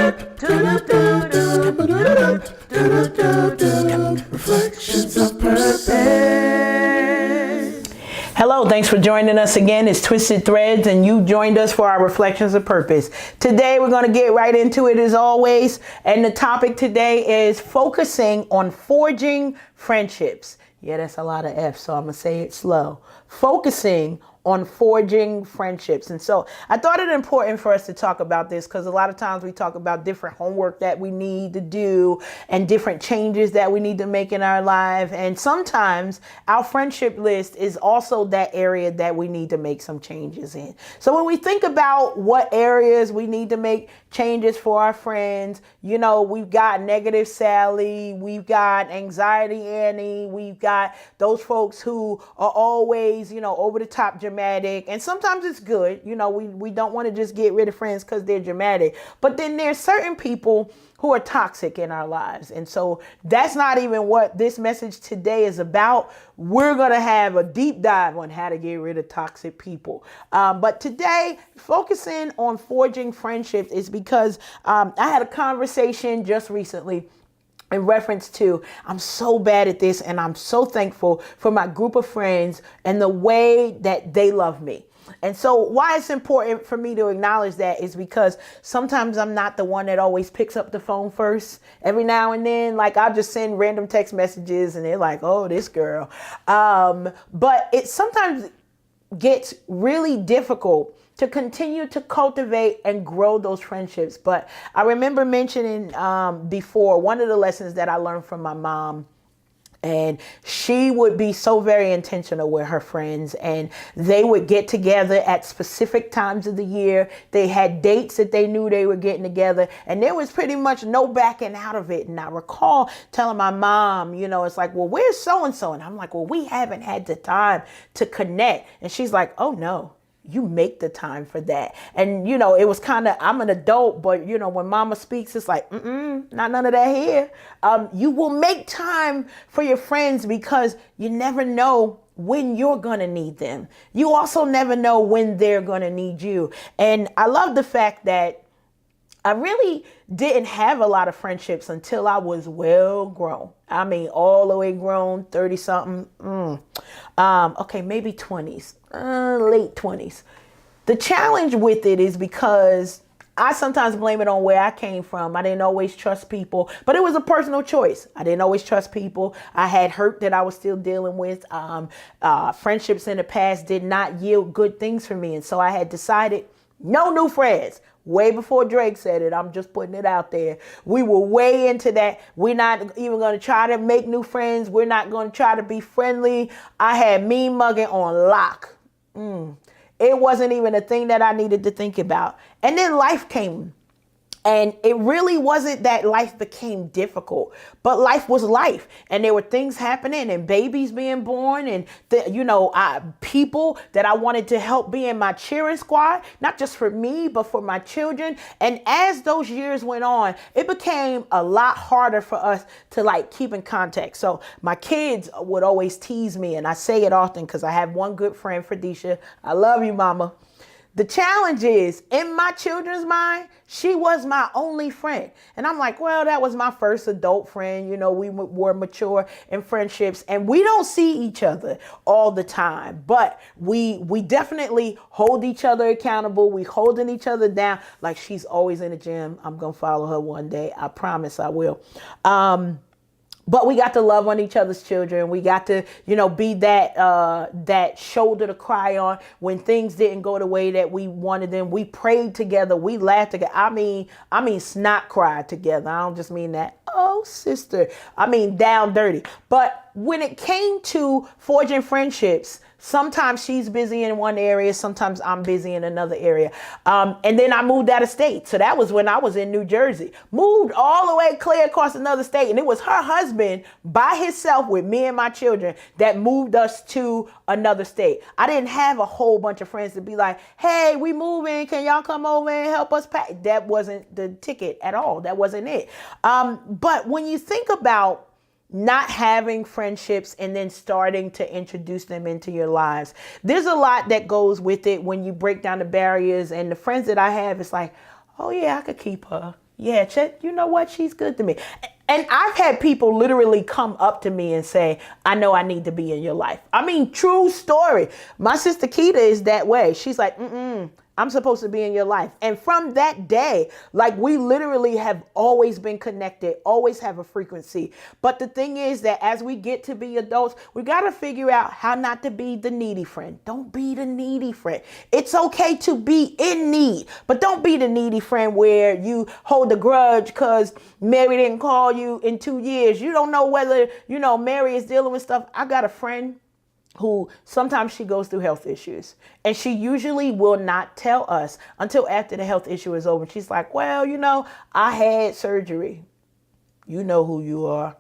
Reflections of Purpose. Hello, thanks for joining us again. It's Twisted Threads, and you joined us for our Reflections of Purpose. Today, we're going to get right into it as always. And the topic today is focusing on forging friendships. Yeah, that's a lot of F, so I'm going to say it slow. Focusing on forging friendships. And so I thought it important for us to talk about this because a lot of times we talk about different homework that we need to do and different changes that we need to make in our life. And sometimes our friendship list is also that area that we need to make some changes in. So when we think about what areas we need to make changes for our friends, you know, we've got Negative Sally, we've got Anxiety Annie, we've got those folks who are always, you know, over the top dramatic. And sometimes it's good, you know, we don't want to just get rid of friends because they're dramatic. But then there's certain people who are toxic in our lives. And so that's not even what this message today is about. We're going to have a deep dive on how to get rid of toxic people. But today, focusing on forging friendships is because I had a conversation just recently in reference to, I'm so bad at this and I'm so thankful for my group of friends and the way that they love me. And so why it's important for me to acknowledge that is because sometimes I'm not the one that always picks up the phone first. Every now and then, like I'll just send random text messages and they're like, oh, this girl. But it sometimes gets really difficult to continue to cultivate and grow those friendships. But I remember mentioning before, one of the lessons that I learned from my mom. And she would be so very intentional with her friends, and they would get together at specific times of the year. They had dates that they knew they were getting together, and there was pretty much no backing out of it. And I recall telling my mom, you know, it's like, well, where's so-and-so? And I'm like, well, we haven't had the time to connect. And she's like, oh no, you make the time for that. And, you know, it was kind of, I'm an adult, but, you know, when mama speaks, it's like, not none of that here. You will make time for your friends because you never know when you're going to need them. You also never know when they're going to need you. And I love the fact that I really didn't have a lot of friendships until I was well grown. I mean, all the way grown, 30 something. Okay, maybe 20s, late 20s. The challenge with it is because I sometimes blame it on where I came from. I didn't always trust people, but it was a personal choice. I didn't always trust people. I had hurt that I was still dealing with. Friendships in the past did not yield good things for me. And so I had decided no new friends. Way before Drake said it, I'm just putting it out there. We were way into that. We're not even going to try to make new friends. We're not going to try to be friendly. I had mean mugging on lock. It wasn't even a thing that I needed to think about. And then life came. And it really wasn't that life became difficult, but life was life. And there were things happening and babies being born and, people that I wanted to help be in my cheering squad, not just for me, but for my children. And as those years went on, it became a lot harder for us to keep in contact. So my kids would always tease me, and I say it often because I have one good friend, Fredisha. I love you, mama. The challenge is, in my children's mind, she was my only friend. And I'm like, well, that was my first adult friend. You know, we were mature in friendships and we don't see each other all the time, but we definitely hold each other accountable. We holding each other down. Like, she's always in the gym. I'm going to follow her one day. I promise I will. But we got to love on each other's children. We got to, be that shoulder to cry on when things didn't go the way that we wanted them. We prayed together. We laughed together. I mean, snot cried together. I don't just mean that. Oh, sister. I mean, down dirty. But when it came to forging friendships, sometimes she's busy in one area. Sometimes I'm busy in another area. And then I moved out of state. So that was when I was in New Jersey. Moved all the way clear across another state. And it was her husband by himself with me and my children that moved us to another state. I didn't have a whole bunch of friends to be like, hey, we moving. Can y'all come over and help us pack? That wasn't the ticket at all. That wasn't it. But when you think about not having friendships and then starting to introduce them into your lives, there's a lot that goes with it when you break down the barriers. And the friends that I have, it's like, oh yeah, I could keep her. Yeah, Chet, you know what? She's good to me. And I've had people literally come up to me and say, I know I need to be in your life. I mean, true story. My sister Keita is that way. She's like, I'm supposed to be in your life. And from that day, like we literally have always been connected, always have a frequency. But the thing is that as we get to be adults, we got to figure out how not to be the needy friend. Don't be the needy friend. It's okay to be in need, but don't be the needy friend where you hold a grudge because Mary didn't call you in 2 years. You don't know whether, Mary is dealing with stuff. I got a friend who sometimes she goes through health issues and she usually will not tell us until after the health issue is over. She's like, well, I had surgery. You know who you are.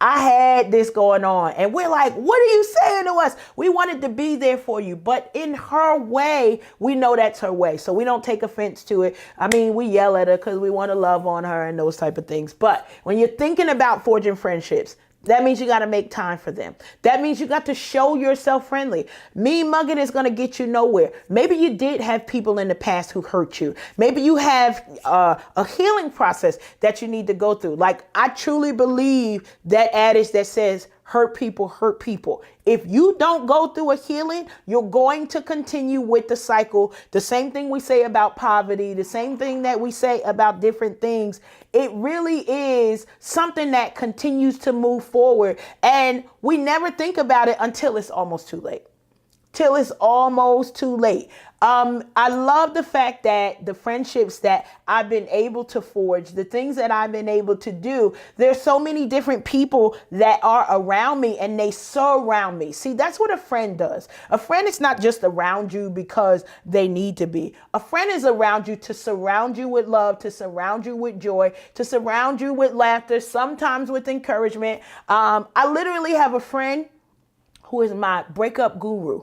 I had this going on. And we're like, what are you saying to us? We wanted to be there for you. But in her way, we know that's her way. So we don't take offense to it. I mean, we yell at her because we want to love on her and those type of things. But when you're thinking about forging friendships, that means you got to make time for them. That means you got to show yourself friendly. Mean mugging is going to get you nowhere. Maybe you did have people in the past who hurt you. Maybe you have a healing process that you need to go through. Like, I truly believe that adage that says, hurt people hurt people. If you don't go through a healing, you're going to continue with the cycle. The same thing we say about poverty, the same thing that we say about different things. It really is something that continues to move forward. And we never think about it until it's almost too late. Till it's almost too late. I love the fact that the friendships that I've been able to forge, the things that I've been able to do, there's so many different people that are around me and they surround me. See, that's what a friend does. A friend is not just around you because they need to be. A friend is around you to surround you with love, to surround you with joy, to surround you with laughter, sometimes with encouragement. I literally have a friend who is my breakup guru.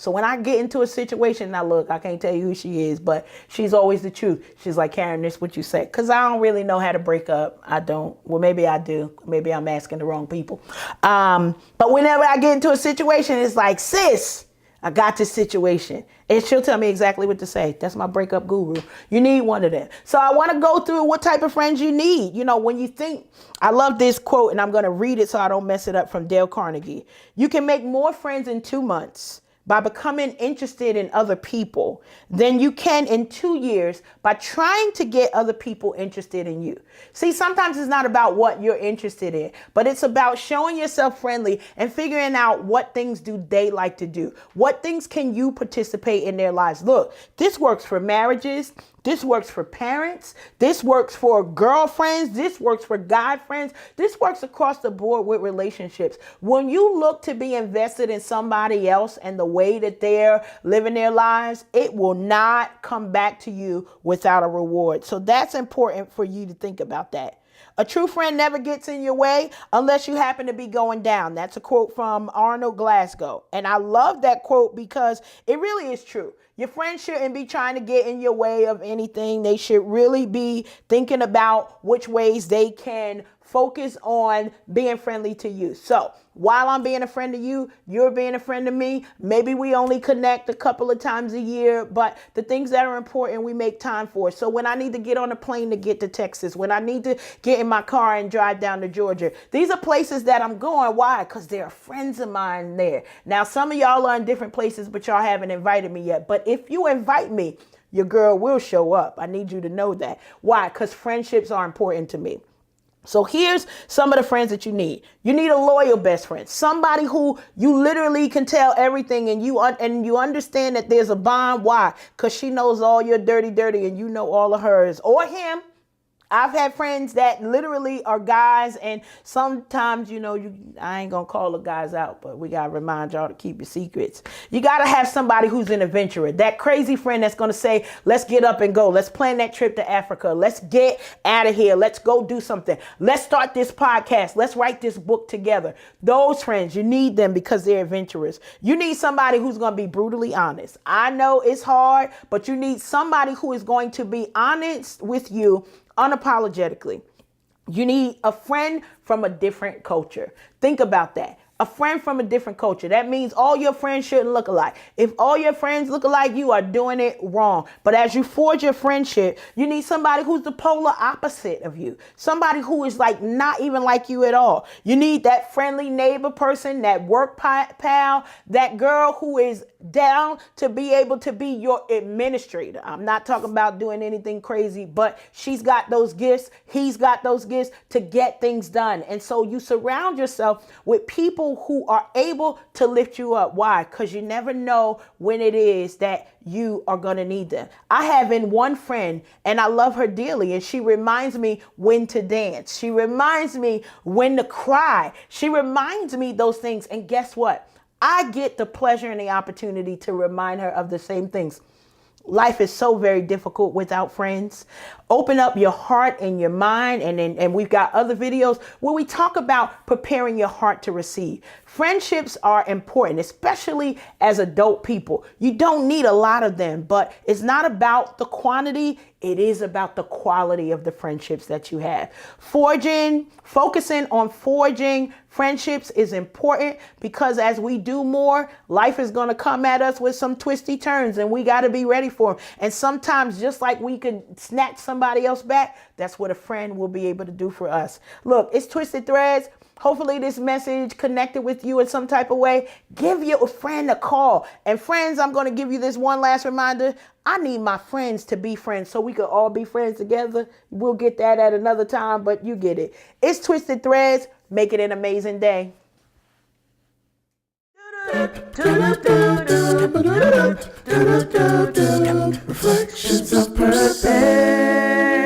So when I get into a situation, now look, I can't tell you who she is, but she's always the truth. She's like, Karen, this is what you say. Because I don't really know how to break up. I don't. Well, maybe I do. Maybe I'm asking the wrong people. But whenever I get into a situation, it's like, sis, I got this situation. And she'll tell me exactly what to say. That's my breakup guru. You need one of them. So I want to go through what type of friends you need. When you think, I love this quote, and I'm going to read it so I don't mess it up, from Dale Carnegie. You can make more friends in 2 months by becoming interested in other people than you can in 2 years by trying to get other people interested in you. See, sometimes it's not about what you're interested in, but it's about showing yourself friendly and figuring out what things do they like to do. What things can you participate in their lives? Look, this works for marriages. This works for parents. This works for girlfriends. This works for guy friends. This works across the board with relationships. When you look to be invested in somebody else and the way that they're living their lives, it will not come back to you without a reward. So that's important for you to think about that. A true friend never gets in your way unless you happen to be going down. That's a quote from Arnold Glasgow. And I love that quote because it really is true. Your friends shouldn't be trying to get in your way of anything. They should really be thinking about which ways they can focus on being friendly to you. So while I'm being a friend to you, you're being a friend to me. Maybe we only connect a couple of times a year, but the things that are important, we make time for. So when I need to get on a plane to get to Texas, when I need to get in my car and drive down to Georgia, these are places that I'm going. Why? Because there are friends of mine there. Now, some of y'all are in different places, but y'all haven't invited me yet. But if you invite me, your girl will show up. I need you to know that. Why? Because friendships are important to me. So here's some of the friends that you need. You need a loyal best friend, somebody who you literally can tell everything and you understand that there's a bond. Why? Because she knows all your dirty and you know all of hers, or him. I've had friends that literally are guys, and sometimes, I ain't going to call the guys out, but we got to remind y'all to keep your secrets. You got to have somebody who's an adventurer, that crazy friend that's going to say, let's get up and go. Let's plan that trip to Africa. Let's get out of here. Let's go do something. Let's start this podcast. Let's write this book together. Those friends, you need them because they're adventurers. You need somebody who's going to be brutally honest. I know it's hard, but you need somebody who is going to be honest with you unapologetically. You need a friend from a different culture. Think about that. A friend from a different culture. That means all your friends shouldn't look alike. If all your friends look alike, you are doing it wrong. But as you forge your friendship, you need somebody who's the polar opposite of you. Somebody who is like not even like you at all. You need that friendly neighbor person, that work pal, that girl who is down to be able to be your administrator. I'm not talking about doing anything crazy, but she's got those gifts. He's got those gifts to get things done. And so you surround yourself with people who are able to lift you up. Why? Because you never know when it is that you are going to need them. I have in one friend, and I love her dearly, and she reminds me when to dance. She reminds me when to cry. She reminds me those things. And guess what? I get the pleasure and the opportunity to remind her of the same things. Life is so very difficult without friends. Open up your heart and your mind. And we've got other videos where we talk about preparing your heart to receive. Friendships are important, especially as adult people. You don't need a lot of them, but it's not about the quantity. It is about the quality of the friendships that you have. Focusing on forging friendships is important, because as we do more, life is going to come at us with some twisty turns, and we got to be ready for them. And sometimes, just like we could snatch somebody else back, that's what a friend will be able to do for us. Look, it's Twisted Threads. Hopefully this message connected with you in some type of way. Give your friend a call. And friends, I'm going to give you this one last reminder. I need my friends to be friends so we could all be friends together. We'll get that at another time, but you get it. It's Twisted Threads. Make it an amazing day. Reflections of Purpose.